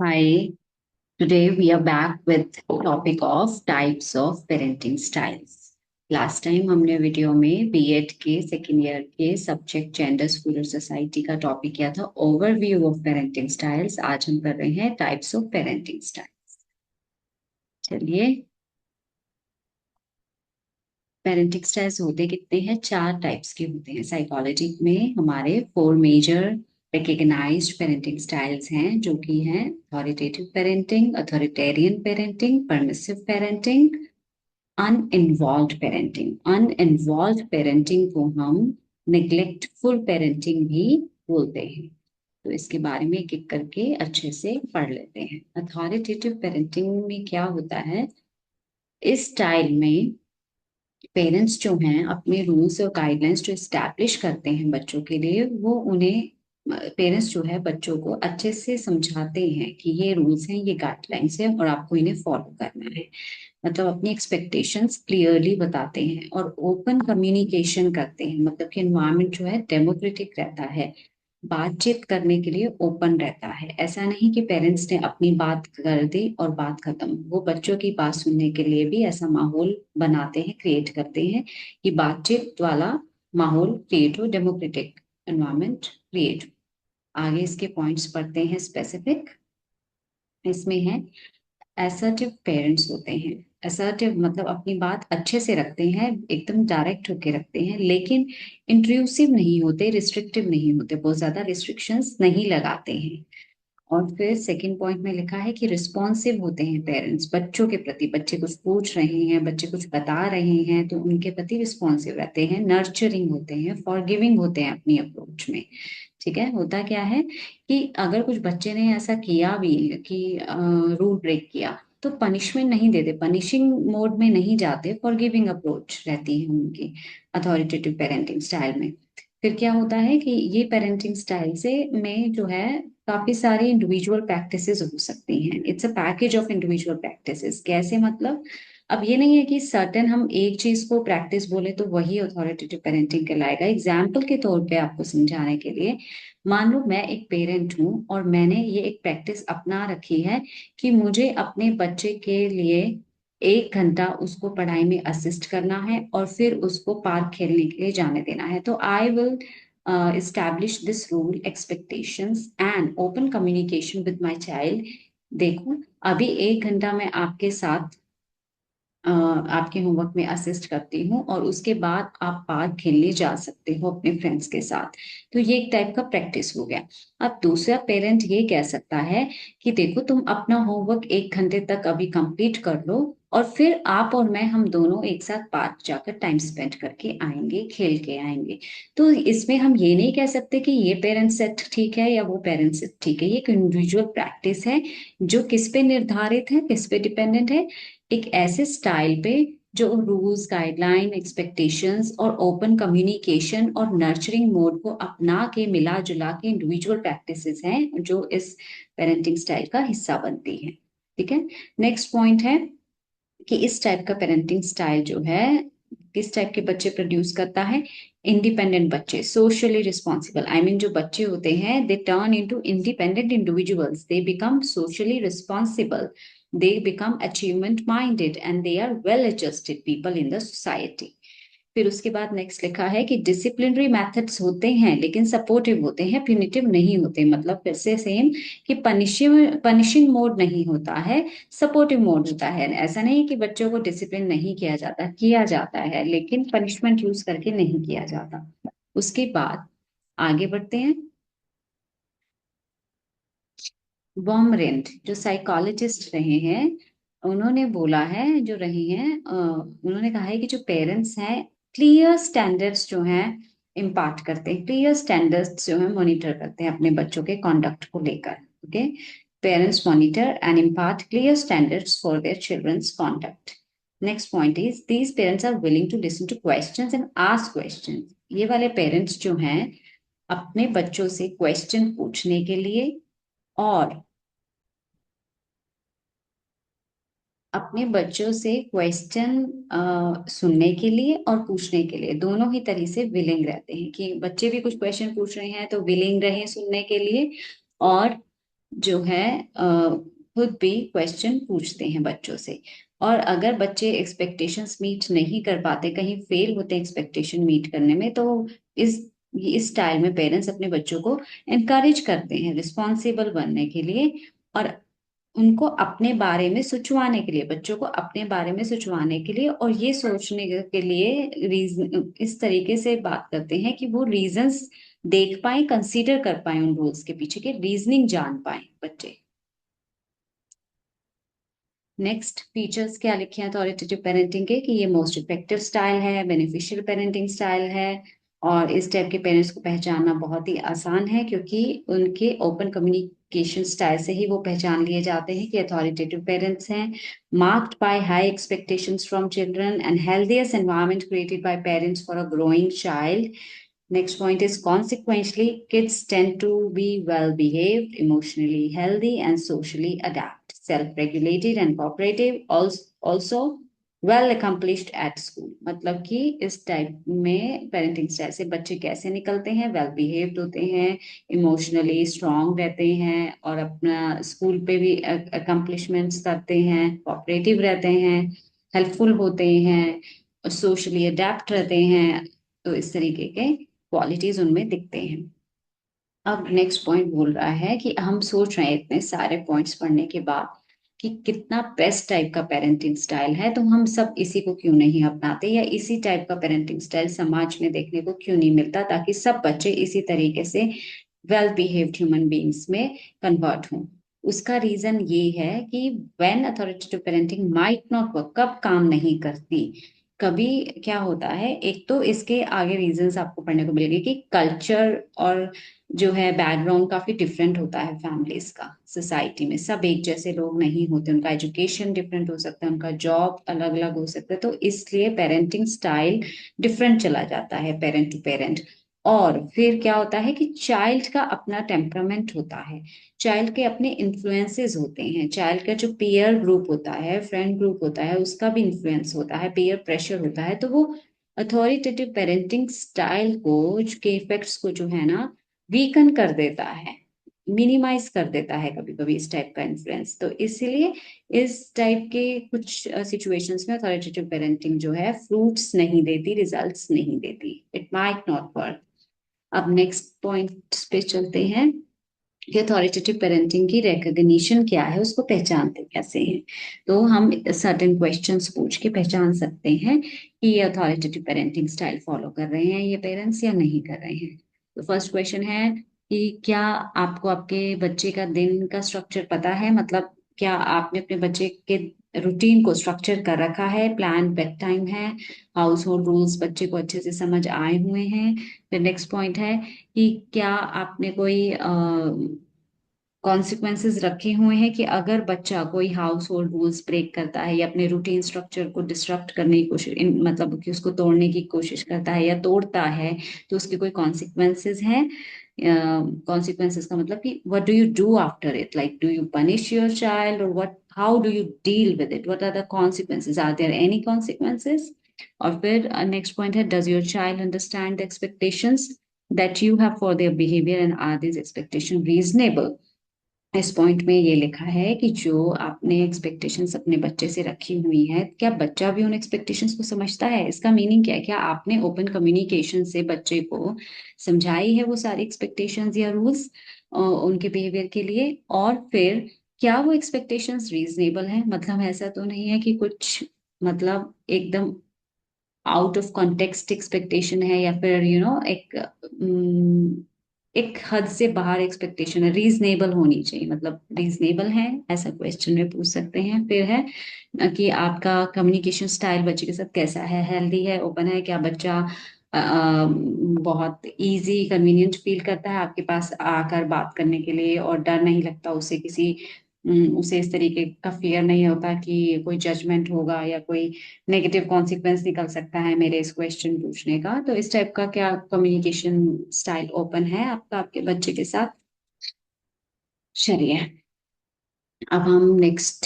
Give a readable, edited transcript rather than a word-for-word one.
Hi, today we are back with topic of types of parenting styles. Last time हमने video में BEd के second year के subject gender school और society का topic किया था ओवरव्यू ऑफ पेरेंटिंग स्टाइल्स। आज हम कर रहे हैं टाइप्स ऑफ पेरेंटिंग स्टाइल्स। चलिए, पेरेंटिंग स्टाइल्स होते कितने हैं? चार टाइप्स के होते हैं। साइकोलॉजी में हमारे four major recognized parenting styles हैं, जो कि हैं authoritative parenting, authoritarian parenting, permissive parenting, uninvolved parenting. Uninvolved parenting को हम निग्लेक्टफुल पेरेंटिंग भी बोलते हैं। तो इसके बारे में एक एक करके अच्छे से पढ़ लेते हैं। अथॉरिटेटिव पेरेंटिंग में क्या होता है? इस स्टाइल में पेरेंट्स जो हैं अपने रूल्स और गाइडलाइंस जो एस्टैब्लिश करते हैं बच्चों के लिए, वो उन्हें पेरेंट्स जो है बच्चों को अच्छे से समझाते हैं कि ये रूल्स हैं, ये गाइडलाइंस हैं और आपको इन्हें फॉलो करना है। मतलब अपनी एक्सपेक्टेशंस क्लियरली बताते हैं और ओपन कम्युनिकेशन करते हैं। मतलब कि एनवायरनमेंट जो है डेमोक्रेटिक रहता है, बातचीत करने के लिए ओपन रहता है। ऐसा नहीं कि पेरेंट्स ने अपनी बात कर दी और बात खत्म। वो बच्चों की बात सुनने के लिए भी ऐसा माहौल बनाते हैं, क्रिएट करते हैं कि बातचीत वाला माहौल क्रिएट हो, डेमोक्रेटिक एनवायरनमेंट क्रिएट हो। आगे इसके पॉइंट्स पढ़ते हैं स्पेसिफिक। इसमें है असर्टिव पेरेंट्स होते हैं। असर्टिव मतलब अपनी बात अच्छे से रखते हैं, एकदम डायरेक्ट होके रखते हैं, लेकिन इंट्रूसिव नहीं होते, रिस्ट्रिक्टिव नहीं होते, बहुत ज्यादा रिस्ट्रिक्शंस नहीं लगाते हैं। और फिर सेकंड पॉइंट में लिखा है कि रिस्पॉन्सिव होते हैं पेरेंट्स बच्चों के प्रति। बच्चे कुछ पूछ रहे हैं, बच्चे कुछ बता रहे हैं, तो उनके प्रति रिस्पॉन्सिव रहते हैं, नर्चरिंग होते हैं, फॉरगिविंग होते हैं अपनी अप्रोच में। ठीक है। होता क्या है कि अगर कुछ बच्चे ने ऐसा किया भी है कि रूल ब्रेक किया, तो पनिशमेंट नहीं देते, पनिशिंग मोड में नहीं जाते, फॉरगिविंग अप्रोच रहती है उनकी अथॉरिटेटिव पेरेंटिंग स्टाइल में। फिर क्या होता है कि ये पेरेंटिंग स्टाइल से में जो है काफी सारी इंडिविजुअल प्रैक्टिसेस हो सकती हैं। It's a package of individual practices. कैसे? मतलब अब ये नहीं है कि सर्टेन हम एक चीज को प्रैक्टिस बोले तो वही अथॉरिटेटिव पेरेंटिंग कहलाएगा। एग्जाम्पल के तौर पे आपको समझाने के लिए, मान लो मैं एक पेरेंट हूँ और मैंने ये एक प्रैक्टिस अपना रखी है कि मुझे अपने बच्चे के लिए 1 घंटा उसको पढ़ाई में असिस्ट करना है और फिर उसको पार्क खेलने के लिए जाने देना है। तो I will establish this rule, expectations and open communication with my child। देखो, अभी 1 घंटा मैं आपके साथ आपके होमवर्क में असिस्ट करती हूँ और उसके बाद आप पार्क खेलने जा सकते हो अपने फ्रेंड्स के साथ। तो ये एक टाइप का प्रैक्टिस हो गया। अब दूसरा पेरेंट ये कह सकता है कि देखो, तुम अपना होमवर्क 1 घंटे तक अभी कंप्लीट कर लो और फिर आप और मैं, हम दोनों एक साथ पार्क जाकर टाइम स्पेंड करके आएंगे, खेल के आएंगे। तो इसमें हम ये नहीं कह सकते कि ये पेरेंट सेट ठीक है या वो पेरेंट सेट ठीक है। ये एक इंडिविजुअल प्रैक्टिस है जो किस पे निर्धारित है, किस पे डिपेंडेंट है? एक ऐसे स्टाइल पे जो रूल्स, गाइडलाइन, एक्सपेक्टेशंस और ओपन कम्युनिकेशन और नर्चरिंग मोड को अपना के मिला जुला के इंडिविजुअल प्रैक्टिसेस हैं जो इस पेरेंटिंग स्टाइल का हिस्सा बनती हैं। ठीक है। नेक्स्ट पॉइंट है कि इस टाइप का पेरेंटिंग स्टाइल जो है किस टाइप के बच्चे प्रोड्यूस करता है? इंडिपेंडेंट बच्चे, सोशली रिस्पॉन्सिबल। आई मीन जो बच्चे होते हैं they turn into independent individuals, they become socially responsible, they become achievement minded and they are well adjusted people in the society। फिर उसके बाद नेक्स्ट लिखा है कि डिसिप्लिनरी मेथड्स होते हैं लेकिन सपोर्टिव होते हैं, प्यूनिटिव नहीं होते। मतलब फिर से सेम कि पनिशिंग पनिशिंग मोड नहीं होता है, सपोर्टिव मोड होता है। ऐसा नहीं कि बच्चों को डिसिप्लिन नहीं किया जाता, किया जाता है, लेकिन पनिशमेंट यूज करके नहीं किया जाता। उसके बाद आगे बढ़ते हैं। वॉमरेंट जो साइकोलॉजिस्ट रहे हैं, उन्होंने बोला है, जो रहे हैं उन्होंने कहा है कि जो पेरेंट्स हैं क्लियर स्टैंडर्ड्स जो हैं इम्पार्ट करते हैं, क्लियर स्टैंडर्ड्स जो है मॉनिटर करते हैं अपने बच्चों के कॉन्डक्ट को लेकर। Okay. Parents monitor and impart clear standards for their childrens conduct. Next point is these parents are willing to listen to questions and ask questions. ये वाले पेरेंट्स जो हैं अपने बच्चों से क्वेश्चन पूछने के लिए और अपने बच्चों से क्वेश्चन सुनने के लिए और पूछने के लिए दोनों ही तरीके से विलिंग रहते हैं कि बच्चे भी कुछ क्वेश्चन पूछ रहे हैं तो विलिंग रहे सुनने के लिए, और जो है खुद भी क्वेश्चन पूछते हैं बच्चों से। और अगर बच्चे एक्सपेक्टेशंस मीट नहीं कर पाते, कहीं फेल होते हैं एक्सपेक्टेशन मीट करने में, तो इस इस स्टाइल में पेरेंट्स अपने बच्चों को एनकरेज करते हैं रिस्पॉन्सिबल बनने के लिए, और उनको अपने बारे में सोचवाने के लिए, बच्चों को अपने बारे में सोचवाने के लिए, और ये सोचने के लिए रीजन इस तरीके से बात करते हैं कि वो रीजंस देख पाए, कंसीडर कर पाए, उन रूल्स के पीछे के रीजनिंग जान पाए बच्चे। नेक्स्ट फीचर्स क्या लिखे हैं अथॉरिटेटिव पेरेंटिंग के, कि ये मोस्ट इफेक्टिव स्टाइल है, बेनिफिशियल पेरेंटिंग स्टाइल है, और इस टाइप के पेरेंट्स को पहचानना बहुत ही आसान है, क्योंकि उनके ओपन कम्युनिकेशन स्टाइल से ही वो पहचान लिए जाते हैं कि अथॉरिटेटिव पेरेंट्स हैं। Marked by high expectations from children and healthiest environment created by parents for a growing child. Next point is consequently, kids tend to be well behaved, emotionally healthy, and socially adapt, self regulated, and cooperative, also well accomplished at school। मतलब कि इस type में parenting style से बच्चे कैसे निकलते हैं, well behaved होते हैं, इमोशनली स्ट्रांग रहते हैं, और अपना स्कूल पे भी अकम्पलिशमेंट्स करते हैं, कोऑपरेटिव रहते हैं, हेल्पफुल होते हैं, सोशली अडेप्ट रहते हैं। तो इस तरीके के क्वालिटीज उनमें दिखते हैं। अब नेक्स्ट पॉइंट बोल रहा है कि हम सोच रहे हैं इतने सारे पॉइंट्स पढ़ने के बाद कि कितना बेस्ट टाइप का पेरेंटिंग स्टाइल है, तो हम सब इसी को क्यों नहीं अपनाते, या इसी टाइप का पेरेंटिंग स्टाइल समाज में देखने को क्यों नहीं मिलता, ताकि सब बच्चे इसी तरीके से वेल बिहेव्ड ह्यूमन बींग्स में कन्वर्ट हों। उसका रीजन ये है कि when authoritative parenting might not work, कब काम नहीं करती, कभी क्या होता है, एक तो इसके आगे रीजंस आपको पढ़ने को मिलेंगे कि कल्चर और जो है बैकग्राउंड काफी डिफरेंट होता है फैमिलीज का, सोसाइटी में सब एक जैसे लोग नहीं होते, उनका एजुकेशन डिफरेंट हो सकता है, उनका जॉब अलग अलग हो सकता है, तो इसलिए पेरेंटिंग स्टाइल डिफरेंट चला जाता है पेरेंट टू पेरेंट। और फिर क्या होता है कि चाइल्ड का अपना टेम्परामेंट होता है, चाइल्ड के अपने इन्फ्लुएंसेस होते हैं, चाइल्ड का जो पीयर ग्रुप होता है, फ्रेंड ग्रुप होता है, उसका भी इन्फ्लुएंस होता है, पीयर प्रेशर होता है, तो वो अथॉरिटेटिव पेरेंटिंग स्टाइल को के इफेक्ट्स को जो है ना वीकन कर देता है, मिनिमाइज कर देता है कभी कभी इस टाइप का इन्फ्लुएंस। तो इसीलिए इस टाइप के कुछ सिचुएशंस में अथॉरिटेटिव पेरेंटिंग जो है फ्रूट्स नहीं देती, रिजल्ट्स नहीं देती, इट माइट नॉट वर्क। अब नेक्स्ट पॉइंट पे चलते हैं कि अथॉरिटेटिव पेरेंटिंग की रिकॉग्निशन क्या है, उसको पहचानते कैसे हैं। तो हम सर्टेन क्वेश्चंस पूछ के पहचान सकते हैं कि ये अथॉरिटेटिव पेरेंटिंग स्टाइल फॉलो कर रहे हैं ये पेरेंट्स या नहीं कर रहे हैं। तो फर्स्ट क्वेश्चन है कि क्या आपको आपके बच्चे का दिन का स्ट्रक्चर पता है, मतलब क्या आपने अपने बच्चे के रूटीन को स्ट्रक्चर कर रखा है, प्लान बेड टाइम है, हाउस होल्ड रूल्स बच्चे को अच्छे से समझ आए हुए हैं। फिर नेक्स्ट पॉइंट है कि क्या आपने कोई कॉन्सिक्वेंसेस रखे हुए हैं कि अगर बच्चा कोई हाउस होल्ड रूल्स ब्रेक करता है या अपने रूटीन स्ट्रक्चर को डिस्टरप्ट करने की कोशिश, मतलब कि उसको तोड़ने की कोशिश करता है या तोड़ता है, तो उसके कोई कॉन्सिक्वेंसेस हैं। कॉन्सिक्वेंसेस का मतलब कि what do you do after it, like do you punish your child, और what how do you deal with it, what are the consequences, are there any consequences. और फिर नेक्स्ट पॉइंट है, does your child understand the expectations that you have for their behaviour and are this expectation reasonable. इस point में ये लिखा है कि जो आपने एक्सपेक्टेशंस अपने बच्चे से रखी हुई है, क्या बच्चा भी उन एक्सपेक्टेशंस को समझता है, इसका मीनिंग क्या है, क्या आपने ओपन कम्युनिकेशन से बच्चे को समझाई है वो सारी एक्सपेक्टेशंस या रूल्स उनके बिहेवियर के लिए। और फिर क्या वो एक्सपेक्टेशंस रीजनेबल है, मतलब ऐसा तो नहीं है कि कुछ मतलब एकदम आउट ऑफ कॉन्टेक्स्ट एक्सपेक्टेशन है, या फिर एक हद से बाहर एक्सपेक्टेशन है, रीजनेबल होनी चाहिए, मतलब रीजनेबल है, ऐसा क्वेश्चन में पूछ सकते हैं। फिर है कि आपका कम्युनिकेशन स्टाइल बच्चे के साथ कैसा है, हेल्दी है, ओपन है, क्या बच्चा बहुत इजी कन्वीनियंट फील करता है आपके पास आकर बात करने के लिए, और डर नहीं लगता उसे किसी उसे इस तरीके का फियर नहीं होता कि कोई जजमेंट होगा या कोई नेगेटिव कॉन्सिक्वेंस निकल सकता है मेरे इस क्वेश्चन पूछने का। तो इस टाइप का क्या कम्युनिकेशन स्टाइल ओपन है आपका आपके बच्चे के साथ। चलिए अब हम नेक्स्ट